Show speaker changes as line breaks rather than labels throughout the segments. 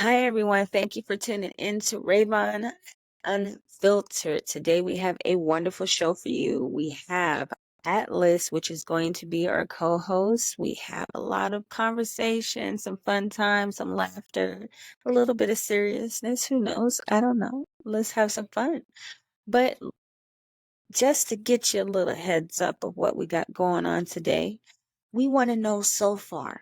Hi, everyone. Thank you for tuning in to Ravon Unfiltered. Today, we have a wonderful show for you. We have Atlas, which is going to be our co host. We have a lot of conversation, some fun time, some laughter, a little bit of seriousness. Who knows? I don't know. Let's have some fun. But just to get you a little heads up of what we got going on today, we want to know so far,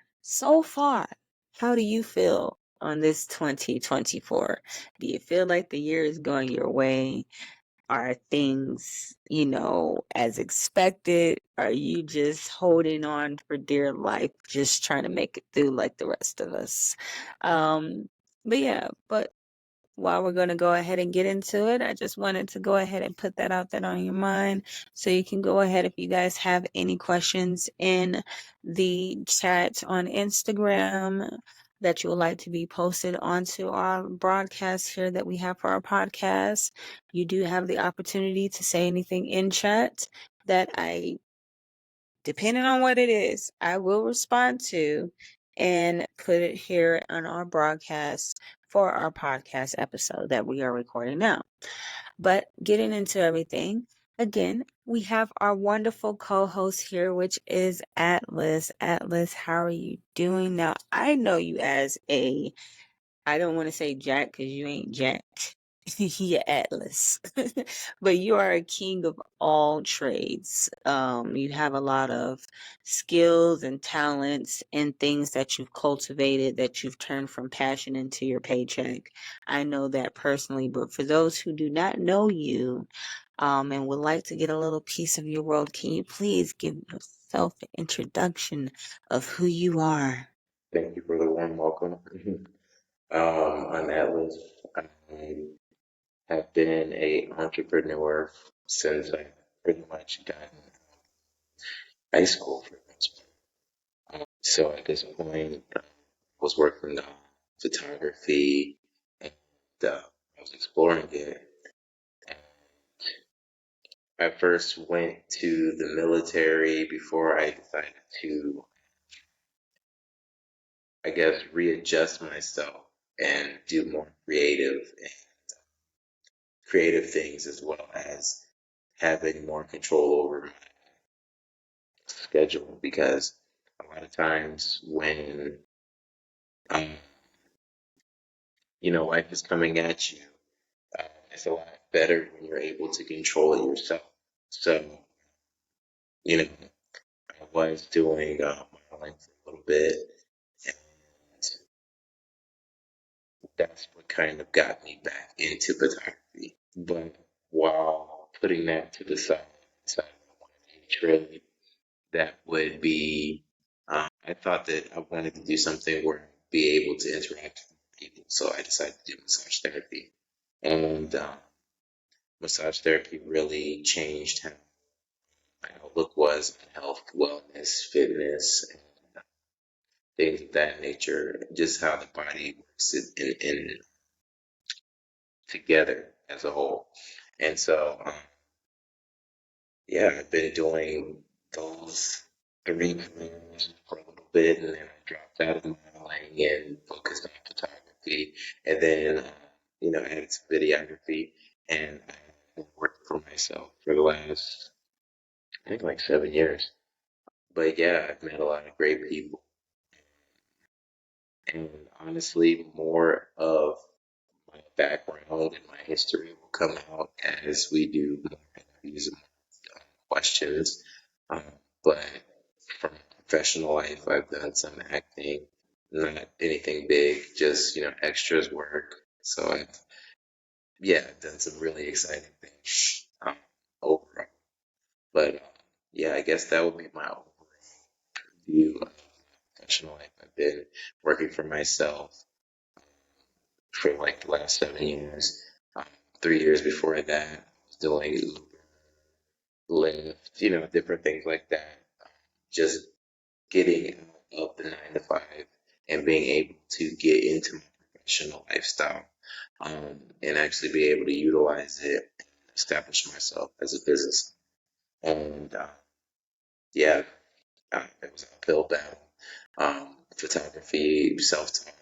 how do you feel on this 2024? Do you feel like the year is going your way? Are things, as expected? Are you just holding on for dear life, just trying to make it through like the rest of us? But while we're going to go ahead and get into it, I just wanted to go ahead and put that out there on your mind. So you can go ahead if you guys have any questions in the chat on Instagram that you would like to be posted onto our broadcast here that we have for our podcast. You do have the opportunity to say anything in chat that depending on what it is, I will respond to and put it here on our broadcast for our podcast episode that we are recording now. But getting into everything, again, we have our wonderful co-host here, which is Atlas. Atlas, how are you doing? Now, I know you as I don't want to say Jack because you ain't Jack. You're Atlas. But you are a king of all trades. You have a lot of skills and talents and things that you've cultivated that you've turned from passion into your paycheck. I know that personally, but for those who do not know you, and would like to get a little piece of your world, can you please give yourself an introduction of who you are?
Thank you for the warm welcome. I'm Atlas. I have been a entrepreneur since I pretty much got in high school, for the most part. So at this point, I was working on photography and I was exploring it. I first went to the military before I decided to, I guess, readjust myself and do more creative things as well as having more control over my schedule because a lot of times when um, life is coming at you, it's a lot better when you're able to control it yourself. So you know I was doing modeling for a little bit, and that's what kind of got me back into photography. But while putting that to the side, I decided I wanted a trade that would be, I thought that I wanted to do something where I'd be able to interact with people. So I decided to do massage therapy. And massage therapy really changed how my outlook was on health, wellness, fitness, and things of that nature. Just how the body works in together as a whole. And so, yeah, I've been doing those three careers for a little bit, and then I dropped out of modeling and focused on photography, and then added some videography, and I've been working for myself for the last I think like 7 years. But yeah, I've met a lot of great people, and honestly, more of my background and my history will come out as we do more interviews and questions. Um, but from professional life, I've done some acting, not anything big, just extras work. So I've done some really exciting things overall. But yeah, I guess that would be my overview of professional life. I've been working for myself for like the last 7 years. 3 years before that, I was doing Uber, Lyft, different things like that. Just getting out of the 9 to 5 and being able to get into my professional lifestyle, and actually be able to utilize it and establish myself as a business. And yeah, it was an uphill battle. Photography, self-taught,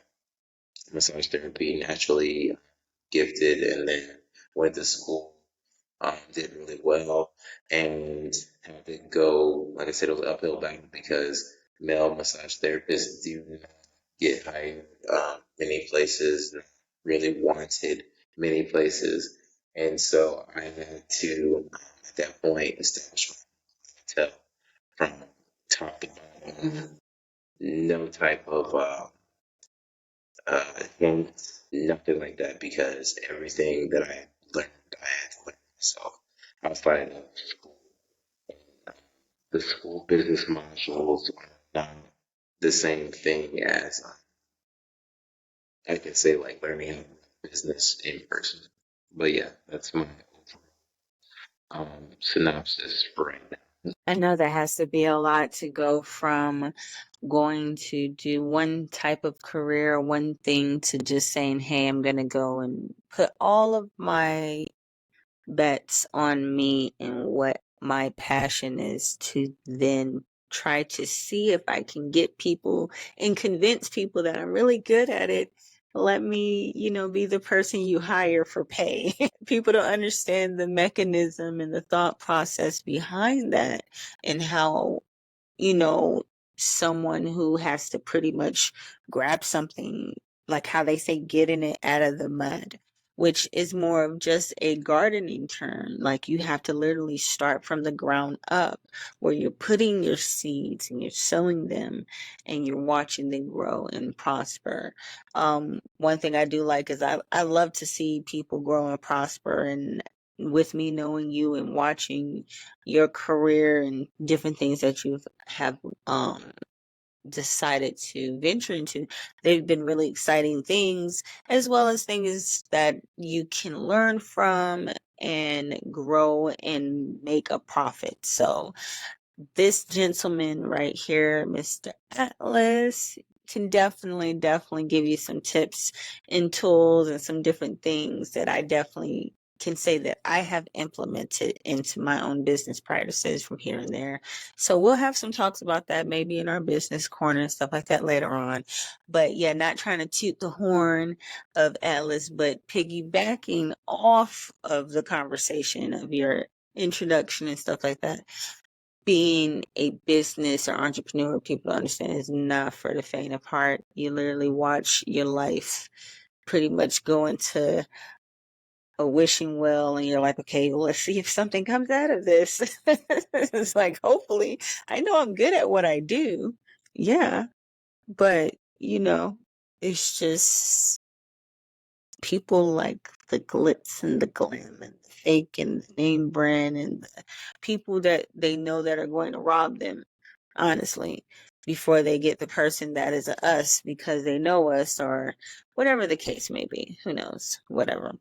massage therapy, naturally gifted, and then went to school, did really well, and had to go, like I said, it was uphill battle because male massage therapists do not get hired many places, really wanted many places. And so I had to, at that point, establish my clientele from top to bottom. No type of hints, nothing like that, because everything that I learned, I had to learn myself outside of school. The school business modules are not the same thing as I can say like learning how to run business in person. But yeah, that's my synopsis for right now.
I know that has to be a lot to go from going to do one type of career, one thing, to just saying, hey, I'm going to go and put all of my bets on me and what my passion is, to then try to see if I can get people and convince people that I'm really good at it. Let me, be the person you hire for pay. People don't understand the mechanism and the thought process behind that, and how, you know, someone who has to pretty much grab something, like how they say, getting it out of the mud, which is more of just a gardening term. Like, you have to literally start from the ground up, where you're putting your seeds and you're sowing them and you're watching them grow and prosper. One thing I do like is I love to see people grow and prosper. And with me knowing you and watching your career and different things that you have um decided to venture into, they've been really exciting things, as well as things that you can learn from and grow and make a profit. So this gentleman right here, Mr. Atlas, can definitely give you some tips and tools and some different things that I definitely can say that I have implemented into my own business practices from here and there. So we'll have some talks about that maybe in our business corner and stuff like that later on. But yeah, not trying to toot the horn of Atlas, but piggybacking off of the conversation of your introduction and stuff like that. Being a business or entrepreneur, people understand, is not for the faint of heart. You literally watch your life pretty much go into a wishing well, and you're like, okay, well, let's see if something comes out of this. It's like, hopefully, I know I'm good at what I do. Yeah, but it's just people like the glitz and the glam and the fake and the name brand, and the people that they know that are going to rob them, honestly, before they get the person that is a us because they know us, or whatever the case may be. Who knows? Whatever.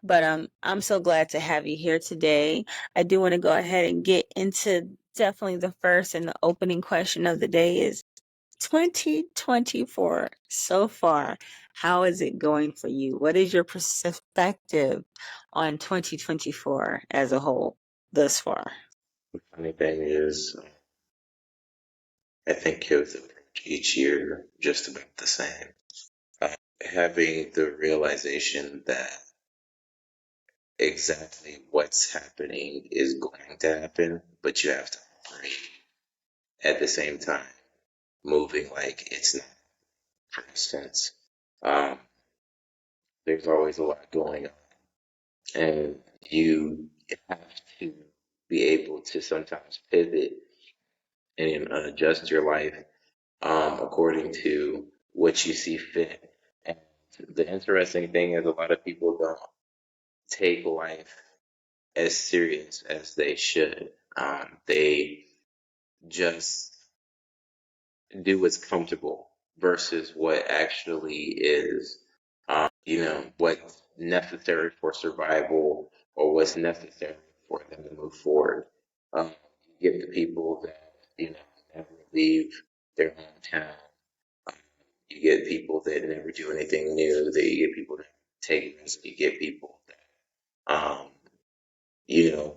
But I'm so glad to have you here today. I do want to go ahead and get into definitely the first and the opening question of the day is 2024 so far. How is it going for you? What is your perspective on 2024 as a whole thus far?
The funny thing is, I think kids approach each year just about the same. Having the realization that exactly what's happening is going to happen, but you have to operate at the same time, moving like it's not. For instance, um, there's always a lot going on, and you have to be able to sometimes pivot and adjust your life according to what you see fit. And the interesting thing is, a lot of people don't take life as serious as they should. They just do what's comfortable versus what actually is, what's necessary for survival or what's necessary for them to move forward. You get the people that, never leave their hometown. Um, you get people that never do anything new. That you get people that take risks. You get people that,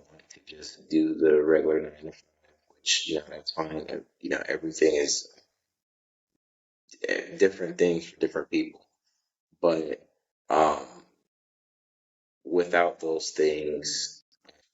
want to just do the regular 9 to 5, which, that's fine. Everything is different things for different people. But um, without those things,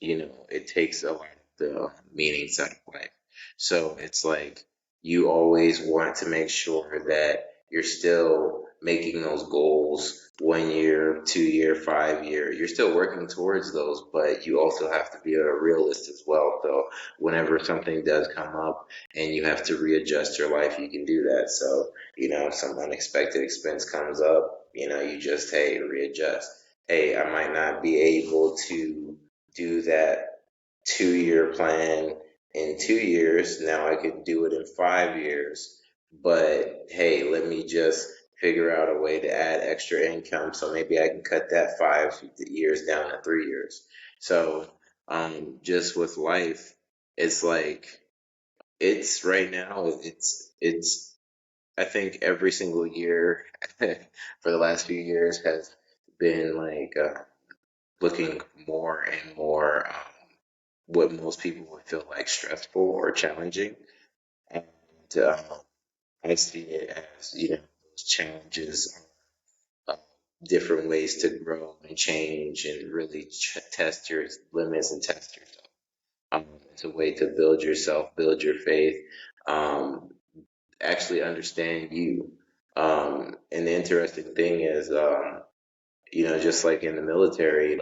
it takes a lot of the meanings out of life. So it's like you always want to make sure that you're still making those goals 1 year, 2 year, 5 year. You're still working towards those, but you also have to be a realist as well. So whenever something does come up and you have to readjust your life, you can do that. So, if some unexpected expense comes up, you just, hey, readjust. Hey, I might not be able to do that 2 year plan in 2 years. Now I could do it in 5 years. But hey, let me just figure out a way to add extra income so maybe I can cut that 5 years down to 3 years. So, just with life, it's like, it's right now, I think every single year for the last few years has been like, looking more and more, what most people would feel like stressful or challenging. And I see it as, those challenges are different ways to grow and change and really test your limits and test yourself. It's a way to build yourself, build your faith, um, actually understand you. And the interesting thing is, just like in the military,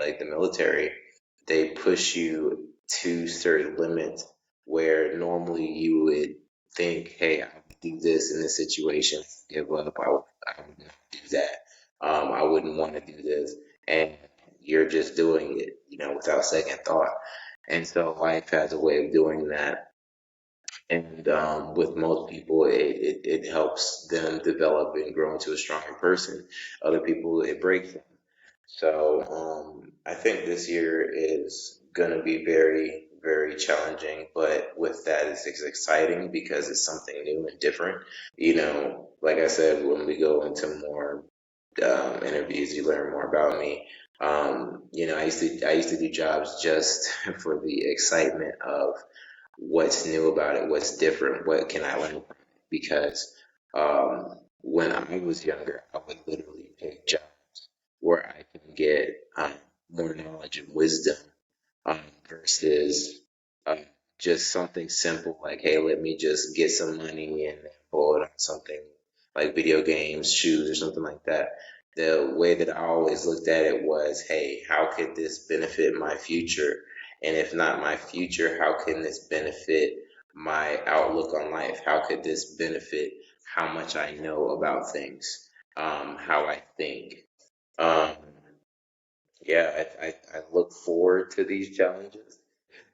they push you to certain limits where normally you would think, hey, I would do this in this situation, give up, I would not do that. I wouldn't want to do this. And you're just doing it, without second thought. And so life has a way of doing that. And with most people, it helps them develop and grow into a stronger person. Other people, it breaks them. So I think this year is going to be very, very challenging, but with that, it's exciting because it's something new and different. Like I said, when we go into more interviews, you learn more about me. I used to do jobs just for the excitement of what's new about it, what's different, what can I learn from it? Because when I was younger, I would literally pick jobs where I can get more knowledge and wisdom, versus uh, just something simple like, hey, let me just get some money and then pull it on something like video games, shoes, or something like that. The way that I always looked at it was, hey, how could this benefit my future? And if not my future, how can this benefit my outlook on life? How could this benefit how much I know about things, how I think? Um, yeah, I look forward to these challenges.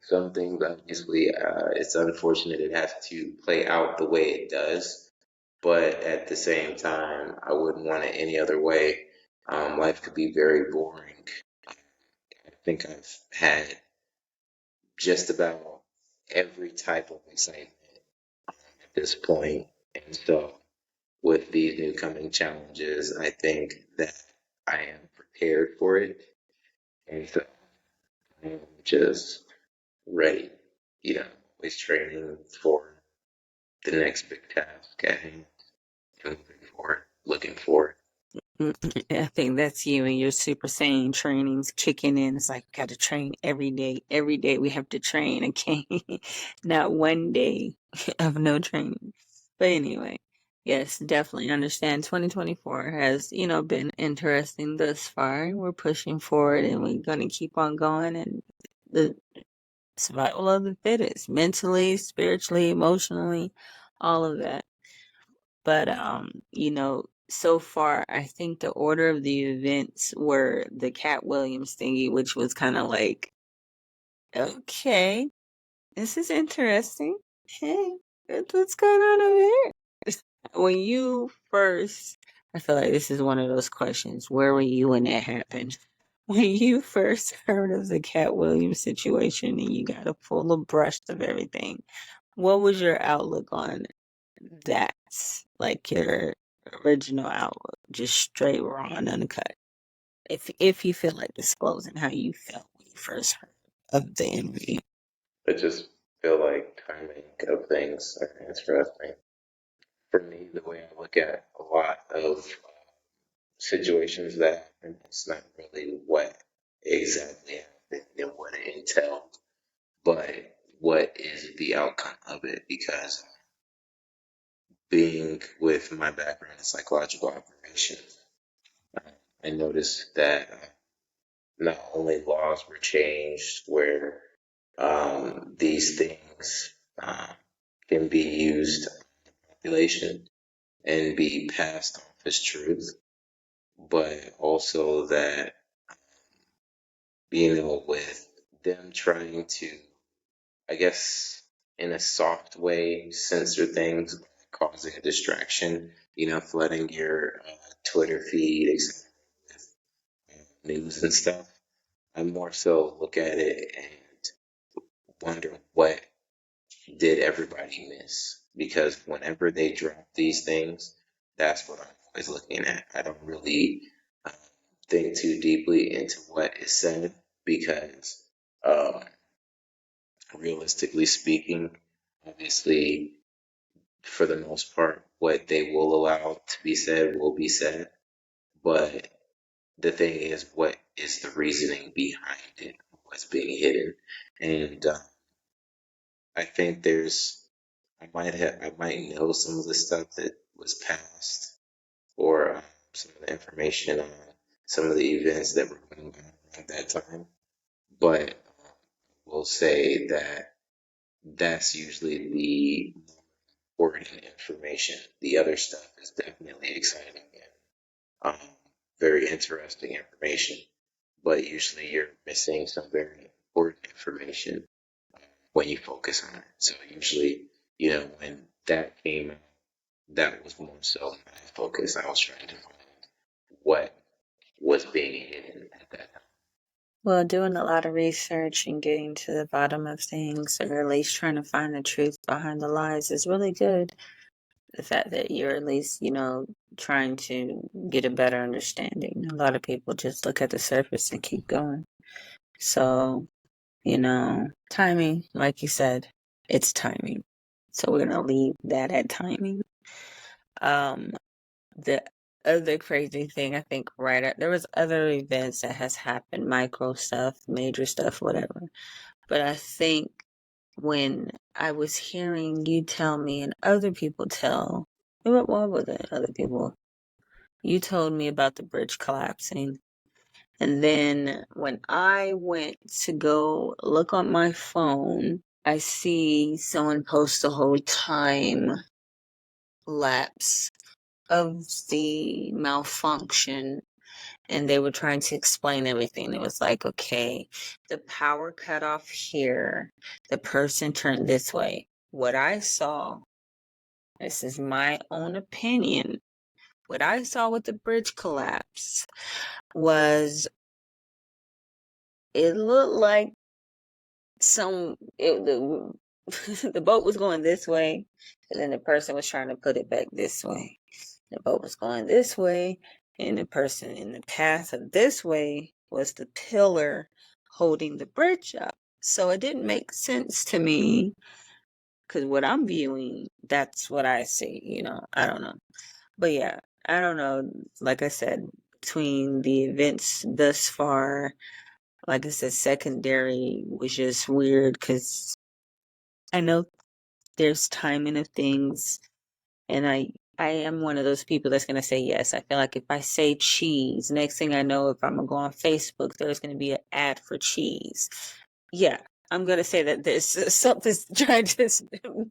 Some things, obviously, it's unfortunate it has to play out the way it does, but at the same time, I wouldn't want it any other way. Life could be very boring. I think I've had just about every type of excitement at this point, and so with these new coming challenges, I think that I am prepared for it, and so I'm just ready. Always training for the next big task at hand, moving forward, looking forward.
I think that's you and your Super Saiyan trainings kicking in. It's like, got to train every day. Every day we have to train. Okay. Not one day of no training. But anyway, yes, definitely understand 2024 has, been interesting thus far. We're pushing forward and we're going to keep on going. And the survival of the fittest, mentally, spiritually, emotionally, all of that. But so far I think the order of the events were the Cat Williams thingy, which was kind of like, okay, this is interesting. Hey, what's going on over here? When you first, I feel like this is one of those questions. Where were you when that happened? When you first heard of the Cat Williams situation and you got a full abreast of everything, what was your outlook on that? Like your original outlook, just straight raw and uncut. If you feel like disclosing how you felt when you first heard of the interview.
I just feel like timing of things are interesting. For me, the way I look at a lot of situations that happen. It's not really what exactly happened and what it entailed, but what is the outcome of it. Because being with my background in psychological operations, uh, I noticed that not only laws were changed where these things can be used in population and be passed off as truth, but also that, with them trying to, I guess, in a soft way, censor things, causing a distraction, flooding your Twitter feed, etc., with news and stuff. I more so look at it and wonder what did everybody miss? Because whenever they drop these things, that's what I'm always looking at. I don't really uh, think too deeply into what is said because, um, realistically speaking, obviously, for the most part, what they will allow to be said will be said. But the thing is, what is the reasoning behind it? What's being hidden? And I think I might know some of the stuff that was passed or some of the information on some of the events that were going on at that time. But we'll say that that's usually the important information. The other stuff is definitely exciting and very interesting information. But usually you're missing some very important information when you focus on it. So usually, when that came out, that was more so my focus. I was trying to find what was being hidden at that time.
Well, doing a lot of research and getting to the bottom of things, or at least trying to find the truth behind the lies, is really good. The fact that you're at least, trying to get a better understanding. A lot of people just look at the surface and keep going. So, timing, like you said, it's timing. So we're gonna leave that at timing. Um, the other crazy thing, I think, there was other events that has happened, micro stuff, major stuff, whatever. But I think when I was hearing you tell me and other people tell, what was it? Other people, you told me about the bridge collapsing. And then when I went to go look on my phone, I see someone post a whole time lapse of the malfunction, and they were trying to explain everything. It was like, okay, the power cut off here, the person turned this way. What I saw, this is my own opinion, what I saw with the bridge collapse was it looked like the the boat was going this way, and then the person was trying to put it back this way. The boat was going this way, and the person in the path of this way was the pillar holding the bridge up. So it didn't make sense to me because what I'm viewing, that's what I see. I don't know. But yeah, I don't know. Like I said, between the events thus far, like I said, secondary was just weird because I know there's timing of things, and I am one of those people that's gonna say yes. I feel like if I say cheese, next thing I know, if I'm gonna go on Facebook, there's gonna be an ad for cheese. Yeah, I'm gonna say that there's something's trying to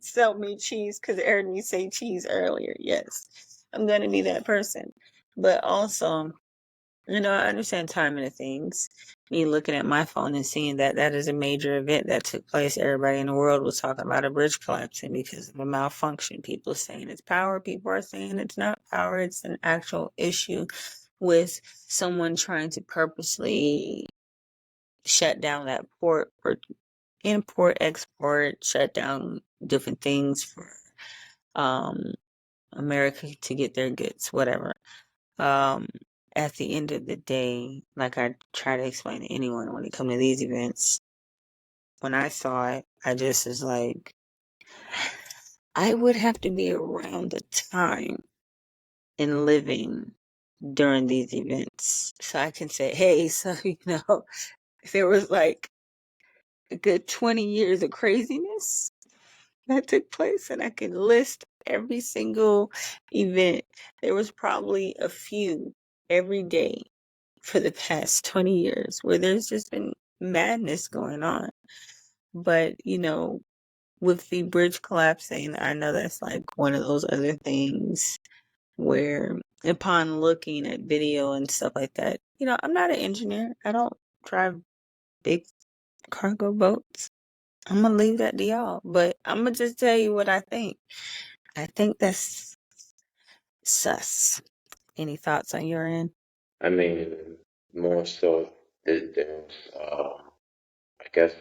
sell me cheese because it heard me say cheese earlier. Yes, I'm gonna be that person. But also, I understand timing of things. Me looking at my phone and seeing that that is a major event that took place. Everybody in the world was talking about a bridge collapsing because of a malfunction. People are saying it's power. People are saying it's not power. It's an actual issue with someone trying to purposely shut down that port for import, export, shut down different things for um, America to get their goods, whatever. Um, at the end of the day, like I try to explain to anyone when it comes to these events, when I saw it, I just was like, I would have to be around the time and living during these events. So I can say, hey, so, there was like a good 20 years of craziness that took place, and I can list every single event. There was probably a few every day for the past 20 years where there's just been madness going on. But, with the bridge collapsing, I know that's like one of those other things where, upon looking at video and stuff like that, I'm not an engineer. I don't drive big cargo boats. I'm gonna leave that to y'all, but I'm gonna just tell you what I think. I think that's sus. Any thoughts on your end?
I mean, more so that there's, I guess,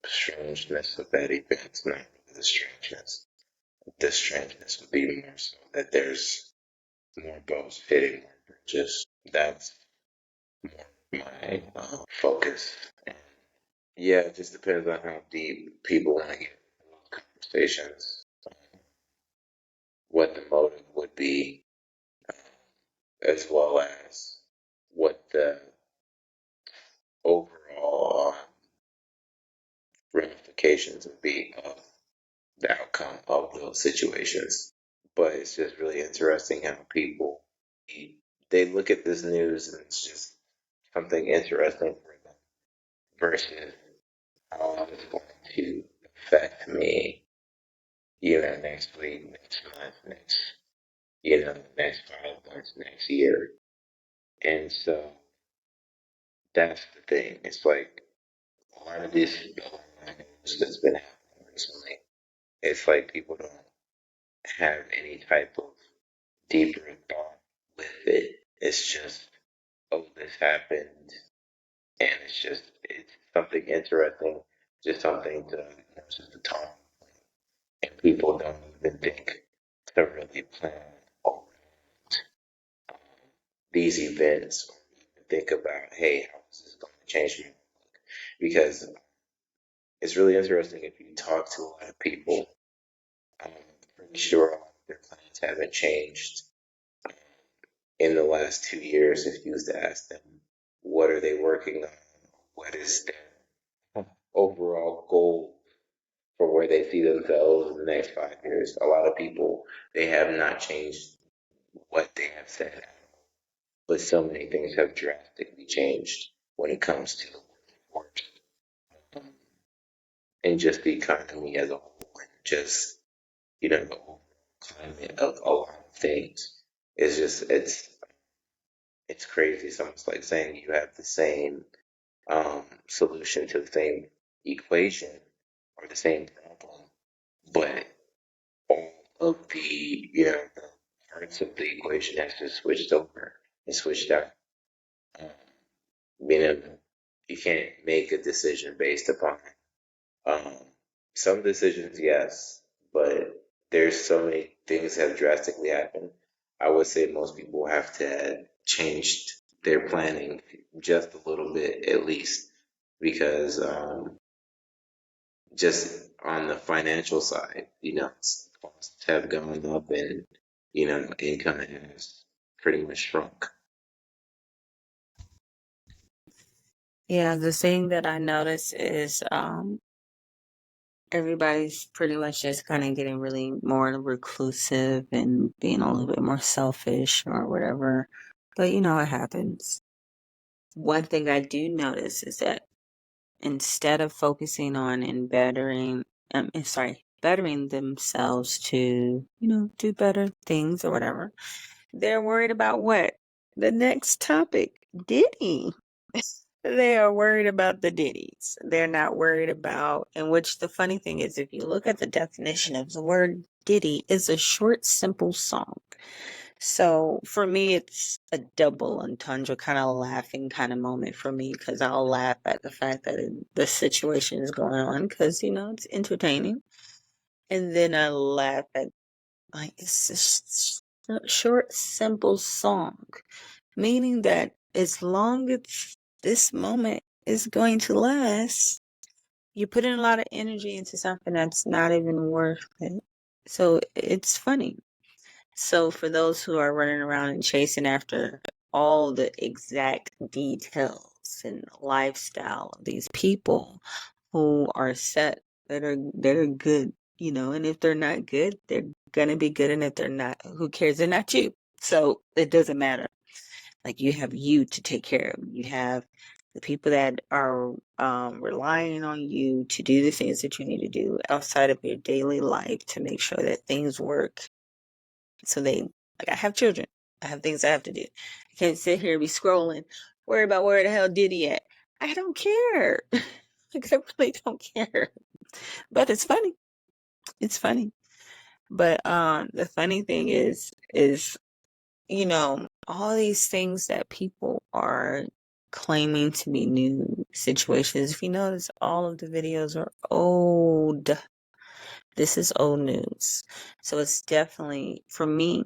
the strangeness of that event's not really the strangeness. The strangeness would be more so that there's more boats hitting more bridges. That's more my focus. And yeah, it just depends on how deep people want to get in those conversations, what the motive would be, as well as what the overall ramifications would be of the outcome of those situations. But it's just really interesting how people they look at this news and it's just something interesting for them versus how it's going to affect me, next week, next month, next 5 months, next year. And so that's the thing. It's like a lot of this news that's been happening recently. It's like people don't have any type of deeper thought with it. It's just, oh, this happened, and it's something interesting, just something to, just to talk. And people don't even think to really plan around these events or even think about, hey, how is this going to change me? Because it's really interesting if you talk to a lot of people. I'm pretty sure a lot of their plans haven't changed in the last 2 years. If you was to ask them, what are they working on? What is their overall goal for where they see themselves in the next 5 years? A lot of people, they have not changed what they have said, but so many things have drastically changed when it comes to the workforce and just the economy as a whole, and just the overall climate of a lot of things. It's crazy. It's almost like saying you have the same solution to the same equation or the same problem, but all of the parts of the equation has to switched over and switched out. Um, you know, you can't make a decision based upon um, some decisions, yes, but there's so many things that have drastically happened. I would say most people have to have changed their planning just a little bit at least because just on the financial side, costs have gone up and income has pretty much shrunk.
Yeah, the thing that I notice is everybody's pretty much just kind of getting really more reclusive and being a little bit more selfish or whatever. But it happens. One thing I do notice is that instead of focusing on and bettering themselves to, do better things or whatever, they're worried about what? The next topic, Diddy. They are worried about the ditties. They're not worried about, and which the funny thing is, if you look at the definition of the word ditty, it's a short, simple song. So for me, it's a double entendre kind of laughing kind of moment for me because I'll laugh at the fact that the situation is going on because, it's entertaining. And then I laugh at, like, it's just a short, simple song, meaning that as long as this moment is going to last, you put in a lot of energy into something that's not even worth it. So it's funny. So for those who are running around and chasing after all the exact details and lifestyle of these people who are set, that are good, and if they're not good, they're gonna be good, and if they're not, who cares? They're not you. So it doesn't matter. Like, you have you to take care of. You have the people that are relying on you to do the things that you need to do outside of your daily life to make sure that things work. So like, I have children. I have things I have to do. I can't sit here and be scrolling, worry about where the hell Diddy at. I don't care. Like, I really don't care. But it's funny. It's funny. But the funny thing is all these things that people are claiming to be new situations. If you notice, all of the videos are old. This is old news. So it's definitely, for me,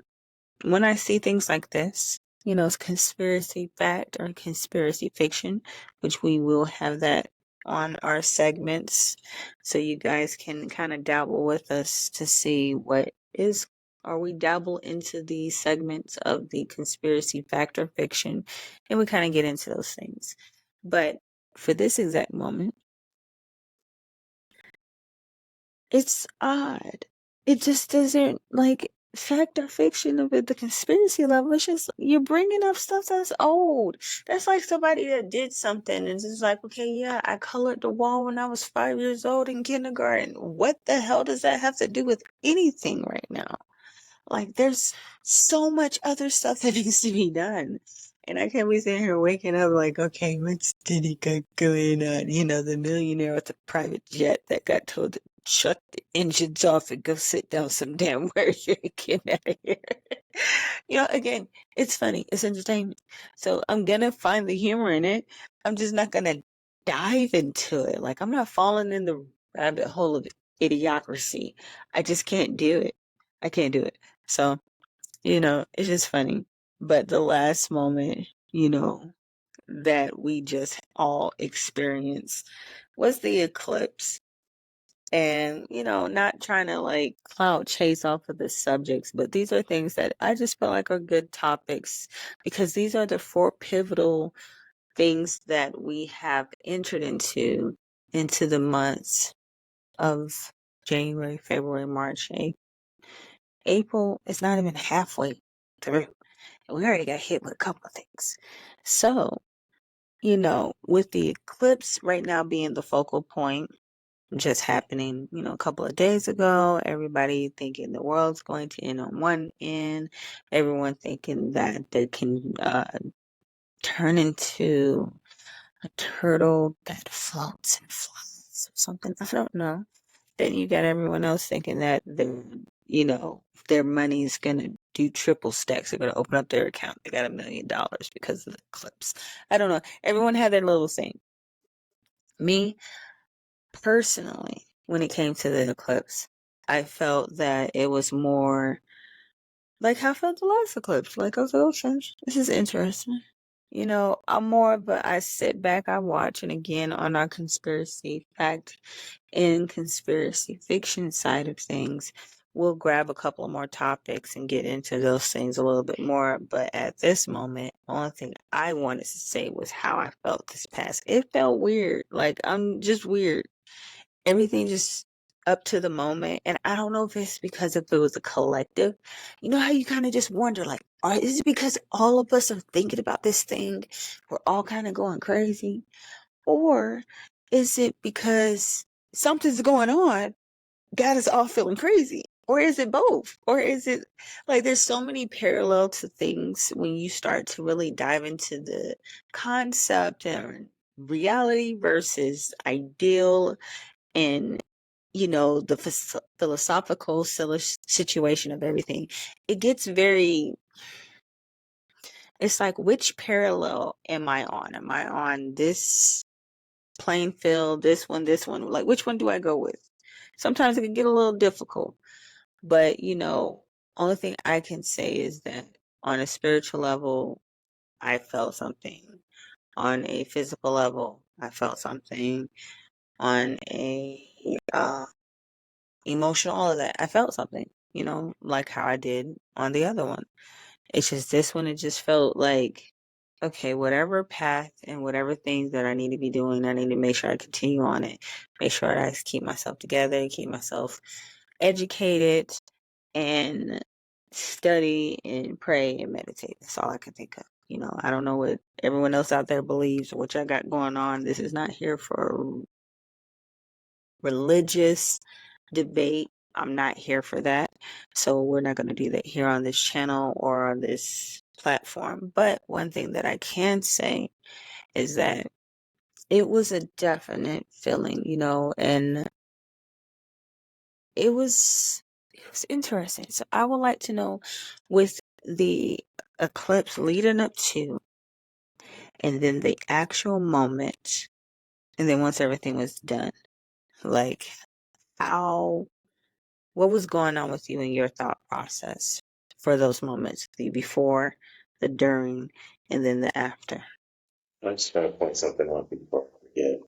when I see things like this, it's conspiracy fact or conspiracy fiction, which we will have that on our segments. So you guys can kind of dabble with us to see what is, or we dabble into the segments of the conspiracy fact or fiction, and we kind of get into those things. But for this exact moment, it's odd. It just doesn't, like, fact or fiction of it, the conspiracy level. It's just, you're bringing up stuff that's old. That's like somebody that did something and it's just like, okay, yeah, I colored the wall when I was 5 years old in kindergarten. What the hell does that have to do with anything right now? Like, there's so much other stuff that needs to be done. And I can't be sitting here waking up like, okay, what's Diddy got going on? The millionaire with the private jet that got told to shut the engines off and go sit down some damn where you're getting out of here. Again, it's funny, it's entertainment. So I'm gonna find the humor in it. I'm just not gonna dive into it. Like, I'm not falling in the rabbit hole of idiocracy. I just can't do it. I can't do it. So, it's just funny. But the last moment, that we just all experienced was the eclipse. And, not trying to like cloud chase off of the subjects, but these are things that I just feel like are good topics because these are the four pivotal things that we have entered into the months of January, February, March, April is not even halfway through. And we already got hit with a couple of things. So, with the eclipse right now being the focal point, just happening, a couple of days ago, everybody thinking the world's going to end on one end, everyone thinking that they can turn into a turtle that floats and flies or something. I don't know. Then you got everyone else thinking that their money's gonna do triple stacks. They're gonna open up their account. They got $1 million because of the eclipse. I don't know. Everyone had their little thing. Me personally, when it came to the eclipse, I felt that it was more like how I felt the last eclipse. Like, I was like, okay, this is interesting. I'm more of I sit back, I watch, and again, on our conspiracy fact and conspiracy fiction side of things, we'll grab a couple of more topics and get into those things a little bit more. But at this moment, only thing I wanted to say was how I felt this past. It felt weird. Like, I'm just weird. Everything just up to the moment. And I don't know if it's because if it was a collective. You know how you kind of just wonder, like, is it because all of us are thinking about this thing? We're all kind of going crazy? Or is it because something's going on, got us all feeling crazy? Or is it both? Or is it like there's so many parallel to things when you start to really dive into the concept and reality versus ideal and the philosophical situation of everything. It gets very, it's like, which parallel am I on? Am I on this playing field, this one? Like, which one do I go with? Sometimes it can get a little difficult, but only thing I can say is that on a spiritual level, I felt something. On a physical level, I felt something. On a emotional, all of that, I felt something. like how I did on the other one. It's just this one, it just felt like, okay, whatever path and whatever things that I need to be doing, I need to make sure I continue on it. Make sure I keep myself together, keep myself educated, and study and pray and meditate. That's all I can think of. I don't know what everyone else out there believes or what y'all got going on. This is not here for religious debate. I'm not here for that. So we're not going to do that here on this channel or on this platform. But one thing that I can say is that it was a definite feeling, and it was interesting. So I would like to know, with the eclipse leading up to, and then the actual moment, and then once everything was done, like, how what was going on with you in your thought process for those moments, the before, the during, and then the after?
I just want to point something out before I forget.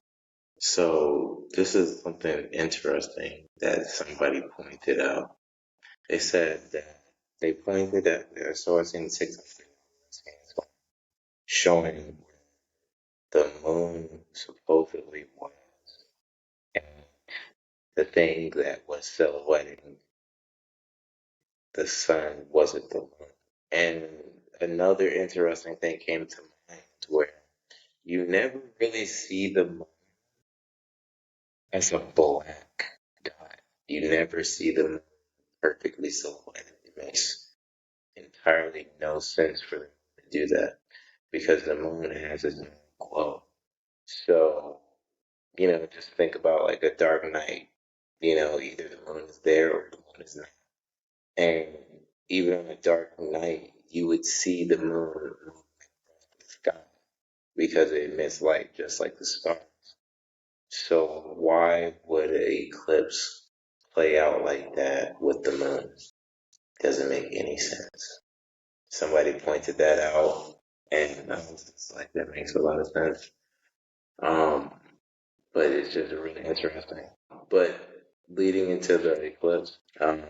So this is something interesting that somebody pointed out. They said that they pointed at their source in TikTok showing the moon supposedly was, and the thing that was silhouetting the sun wasn't the moon. And another interesting thing came to mind where you never really see the moon as a black dot. You never see the moon perfectly silhouetted. It makes entirely no sense for them to do that because the moon has its own glow. So, just think about like a dark night. Either the moon is there or the moon is not. And even on a dark night, you would see the moon move across the sky because it emits light just like the stars. So why would an eclipse play out like that with the moon? Doesn't make any sense. Somebody pointed that out, and I was just like, that makes a lot of sense. Um, but it's just really interesting. But leading into the eclipse, I'm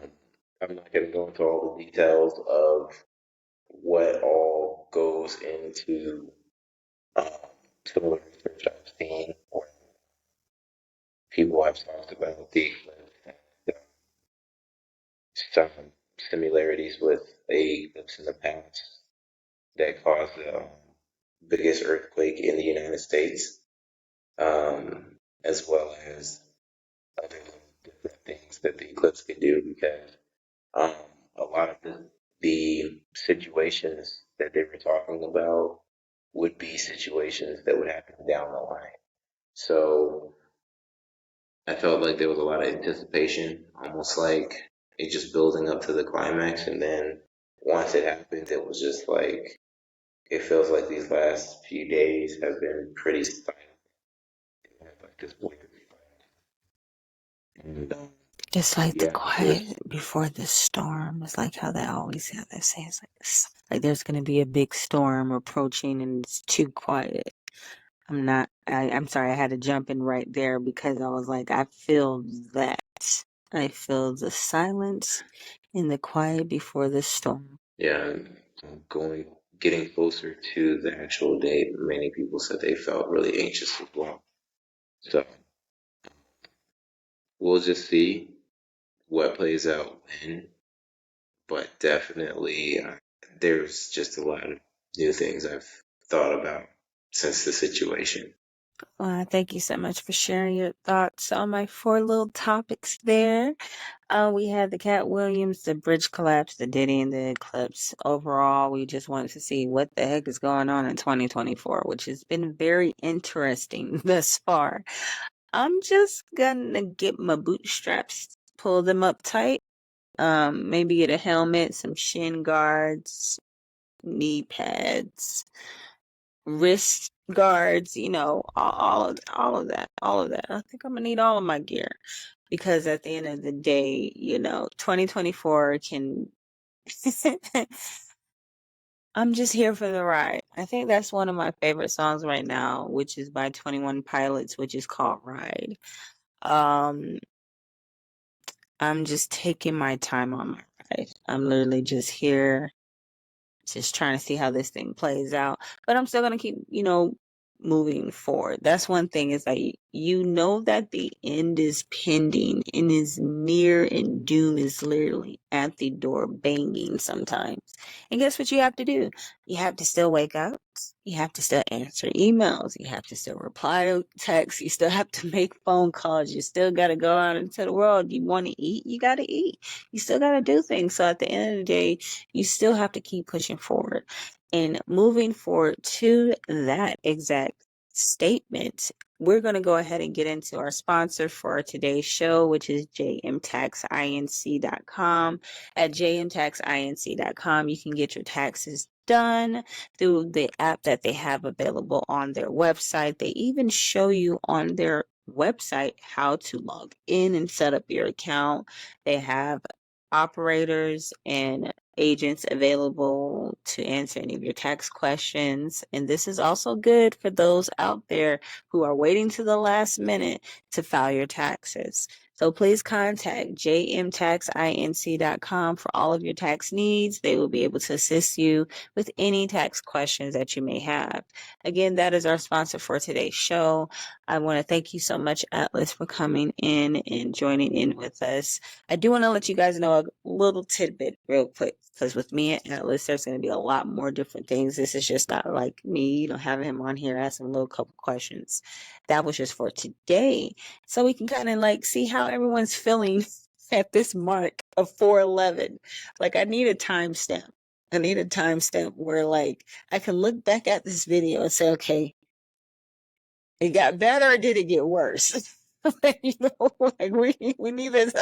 not going to go into all the details of what all goes into um, some of the research I've seen, or people I've talked about the eclipse, and some similarities with a eclipse in the past that caused the biggest earthquake in the United States, as well as other different things that the eclipse can do, because um, a lot of the situations that they were talking about would be situations that would happen down the line. So I felt like there was a lot of anticipation, almost like it just building up to the climax, and then once it happened, it was just like it feels like these last few days have been pretty silent. Like this weird, and
It's like the
yeah, just
quiet before the storm. It's like how they always have that saying. It's like like there's gonna be a big storm approaching, and it's too quiet. I'm sorry, I had to jump in right there because I was like, I feel that. I feel the silence and the quiet before the storm.
yeah, going getting closer to the actual date. Many people said they felt really anxious as well. So we'll just see what plays out when, but definitely there's just a lot of new things I've thought about since the situation.
Thank you so much for sharing your thoughts on my four little topics there. We had the Cat Williams, the bridge collapse, the Diddy, and the eclipse. Overall, we just wanted to see what the heck is going on in 2024, which has been very interesting thus far. I'm just gonna get my bootstraps, pull them up tight, maybe get a helmet, some shin guards, knee pads, wrist guards, all of that. I think I'm gonna need all of my gear because at the end of the day, 2024 can. I'm just here for the ride. I think that's one of my favorite songs right now, which is by 21 Pilots, which is called Ride. Um, I'm just taking my time on my I'm literally just here, just trying to see how this thing plays out. But I'm still gonna keep, moving forward. That's one thing, is that you know that the end is pending and is near, and doom is literally at the door banging sometimes. And guess what you have to do? You have to still wake up. You have to still answer emails. You have to still reply to texts. You still have to make phone calls. You still got to go out into the world. You want to eat? You got to eat. You still got to do things. So at the end of the day, you still have to keep pushing forward. And moving forward to that exact statement, we're going to go ahead and get into our sponsor for today's show, which is jmtaxinc.com. At jmtaxinc.com, you can get your taxes done through the app that they have available on their website. They even show you on their website how to log in and set up your account. They have operators and agents available to answer any of your tax questions. And this is also good for those out there who are waiting to the last minute to file your taxes. So please contact jmtaxinc.com for all of your tax needs. They will be able to assist you with any tax questions that you may have. Again, that is our sponsor for today's show. I want to thank you so much, Atlas, for coming in and joining in with us. I do want to let you guys know a little tidbit real quick, because with me and Atlas, there's going to be a lot more different things. This is just not like me, having him on here asking a little couple questions. That was just for today. So we can kind of see how everyone's feeling at this mark of 411. I need a timestamp. I need a timestamp where I can look back at this video and say, okay, it got better or did it get worse? We need this.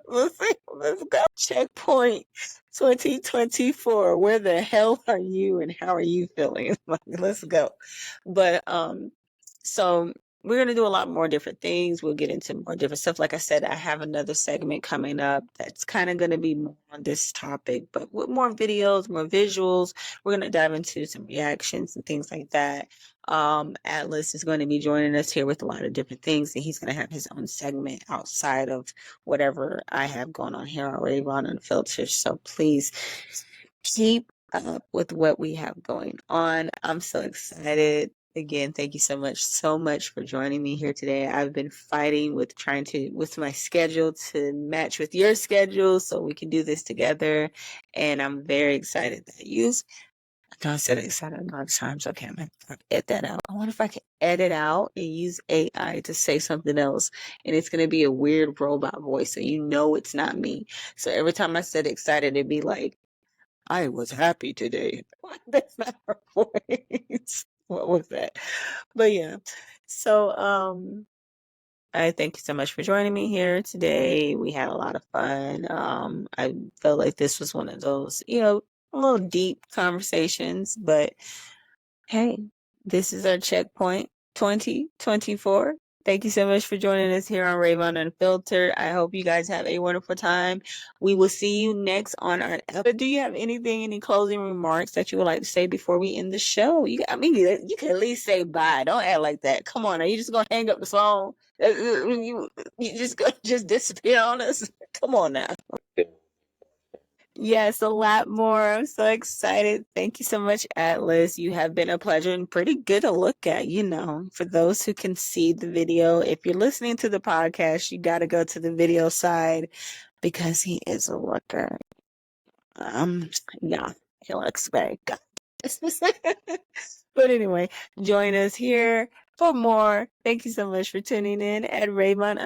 Let's go. Checkpoint 2024. Where the hell are you and how are you feeling? Let's go. But so we're gonna do a lot more different things. We'll get into more different stuff. Like I said, I have another segment coming up that's kind of gonna be more on this topic, but with more videos, more visuals. We're gonna dive into some reactions and things like that. Atlas is going to be joining us here with a lot of different things, and he's going to have his own segment outside of whatever I have going on here on Ravon Unfiltered. So please keep up with what we have going on. I'm so excited. Again, thank you so much for joining me here today. I've been fighting with with my schedule to match with your schedule so we can do this together. And I'm very excited that I said excited a lot of times. Okay, I'm gonna edit that out. I wonder if I can edit out and use AI to say something else, and it's gonna be a weird robot voice, so it's not me. So every time I said excited, it'd be like, "I was happy today." That's not her voice. What was that? But yeah. So I thank you so much for joining me here today. We had a lot of fun. I felt like this was one of those, a little deep conversations, but hey, this is our checkpoint 2024. Thank you so much for joining us here on Ravon Unfiltered. I hope you guys have a wonderful time. We will see you next on our episode. Do you have any closing remarks that you would like to say before we end the show? You can at least say bye. Don't act like that. Come on, are you just gonna hang up the phone? You just gonna just disappear on us? Come on now. Yes, a lot more. I'm so excited. Thank you so much, Atlas. You have been a pleasure and pretty good to look at, for those who can see the video. If you're listening to the podcast, you got to go to the video side because he is a looker. Yeah, he looks very good. But anyway, join us here for more. Thank you so much for tuning in at Ravon